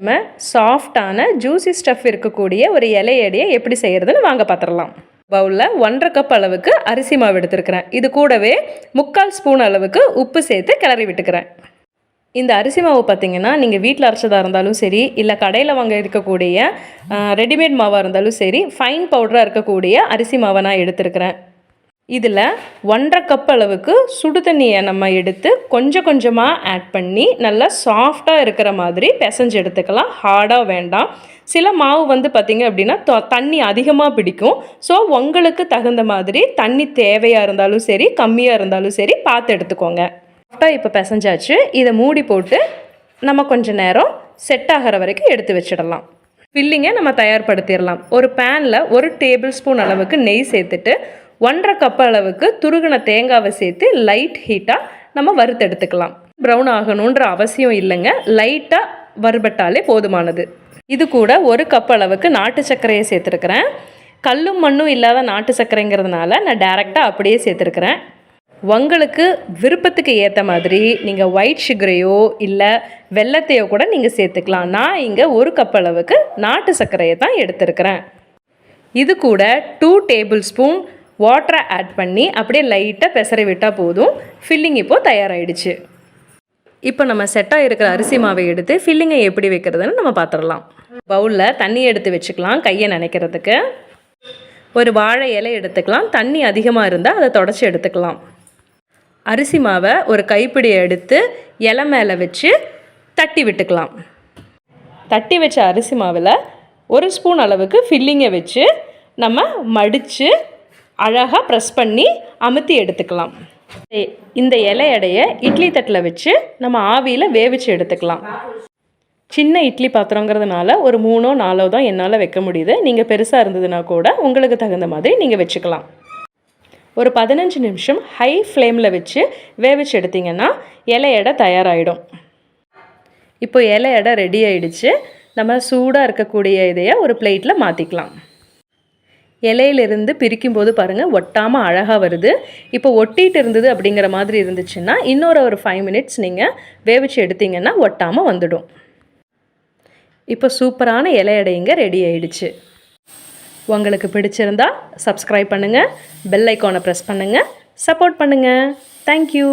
நம்ம சாஃப்டான juicy stuff இருக்கக்கூடிய ஒரு இலையடையை எப்படி செய்கிறதுன்னு வாங்க பார்த்துடலாம். பவுலில் 1.5 கப் அளவுக்கு அரிசி மாவு எடுத்துருக்கிறேன். இது கூடவே 3/4 ஸ்பூன் அளவுக்கு உப்பு சேர்த்து கிளறி விட்டுக்கிறேன். இந்த அரிசி மாவு பார்த்திங்கன்னா நீங்கள் வீட்டில் அரைச்சதாக இருந்தாலும் சரி, இல்லை கடையில் வாங்க இருக்கக்கூடிய ரெடிமேட் மாவாக இருந்தாலும் சரி, ஃபைன் பவுடராக இருக்கக்கூடிய அரிசி மாவை நான் எடுத்துருக்கிறேன். இதில் 1.5 கப் அளவுக்கு சுடு தண்ணியை நம்ம எடுத்து கொஞ்சம் கொஞ்சமாக ஆட் பண்ணி நல்லா சாஃப்டாக இருக்கிற மாதிரி பிசைஞ்சு எடுத்துக்கலாம். ஹார்டாக வேண்டாம். சில மாவு பார்த்திங்க அப்படின்னா தண்ணி அதிகமாக பிடிக்கும். ஸோ உங்களுக்கு தகுந்த மாதிரி தண்ணி தேவையாக இருந்தாலும் சரி, கம்மியாக இருந்தாலும் சரி பார்த்து எடுத்துக்கோங்க. சாஃப்டாக இப்போ பிசைஞ்சாச்சு. இதை மூடி போட்டு நம்ம கொஞ்சம் நேரம் செட் ஆகிற வரைக்கும் எடுத்து வச்சிடலாம். ஃபில்லிங்கை நம்ம தயார்படுத்திடலாம். ஒரு பேனில் 1 டேபிள் ஸ்பூன் அளவுக்கு நெய் சேர்த்துட்டு 1.5 கப் அளவுக்கு துருகின தேங்காவை சேர்த்து லைட் ஹீட்டாக நம்ம வறுத்தெடுத்துக்கலாம். ப்ரௌன் ஆகணுன்ற அவசியம் இல்லைங்க, லைட்டாக வறுபட்டாலே போதுமானது. இது கூட 1 கப் அளவுக்கு நாட்டு சர்க்கரையை சேர்த்துருக்கிறேன். கல்லும் மண்ணும் இல்லாத நாட்டு சர்க்கரைங்கிறதுனால நான் டைரெக்டாக அப்படியே சேர்த்துருக்கிறேன். உங்களுக்கு விருப்பத்துக்கு ஏற்ற மாதிரி நீங்கள் ஒயிட் சுகரையோ இல்லை வெல்லத்தையோ கூட நீங்கள் சேர்த்துக்கலாம். நான் இங்கே 1 கப் அளவுக்கு நாட்டு சர்க்கரையை தான் எடுத்துருக்கிறேன். இது கூட 2 டேபிள் ஸ்பூன் வாட்டரை ஆட் பண்ணி அப்படியே லைட்டாக பெசரி விட்டால் போதும். ஃபில்லிங் இப்போது தயாராகிடுச்சு. இப்போ நம்ம செட்டாக இருக்கிற அரிசி மாவை எடுத்து ஃபில்லிங்கை எப்படி வைக்கிறதுன்னு நம்ம பார்த்துடலாம். பவுலில் தண்ணி எடுத்து வச்சுக்கலாம் கையை நனைக்கிறதுக்கு. ஒரு வாழை இலை எடுத்துக்கலாம். தண்ணி அதிகமாக இருந்தால் அதை தொடச்சி எடுத்துக்கலாம். அரிசி மாவை ஒரு கைப்பிடியை எடுத்து இலை மேலே வச்சு தட்டி விட்டுக்கலாம். தட்டி வச்ச அரிசி மாவில் 1 ஸ்பூன் அளவுக்கு ஃபில்லிங்கை வச்சு நம்ம மடித்து அழகாக ப்ரெஸ் பண்ணி அமுத்தி எடுத்துக்கலாம். இந்த இலையடையை இட்லி தட்டில் வச்சு நம்ம ஆவியில் வேவிச்சு எடுத்துக்கலாம். சின்ன இட்லி பாத்திரங்கிறதுனால ஒரு 3ஓ 4ஓ தான் என்னால் வைக்க முடியுது. நீங்கள் பெருசாக இருந்ததுன்னா கூட உங்களுக்கு தகுந்த மாதிரி நீங்கள் வச்சுக்கலாம். ஒரு 15 நிமிஷம் ஹை ஃப்ளேமில் வச்சு வேவிச்சு எடுத்திங்கன்னா இலையடை தயாராகிடும். இப்போ இலையடை ரெடி ஆகிடுச்சு. நம்ம சூடாக இருக்கக்கூடிய இதையை ஒரு பிளேட்டில் மாற்றிக்கலாம். இலையிலிருந்து பிரிக்கும்போது பாருங்கள் ஒட்டாமல் அழகாக வருது. இப்போ ஒட்டிகிட்டு இருந்தது அப்படிங்கிற மாதிரி இருந்துச்சுன்னா ஒரு 5 மினிட்ஸ் நீங்கள் வேவிச்சு எடுத்திங்கன்னா ஒட்டாமல் வந்துடும். இப்போ சூப்பரான இலையடைங்க ரெடி ஆகிடுச்சு. உங்களுக்கு பிடிச்சிருந்தா சப்ஸ்கிரைப் பண்ணுங்கள், பெல் ஐக்கானை ப்ரெஸ் பண்ணுங்கள், சப்போர்ட் பண்ணுங்கள். தேங்க்யூ.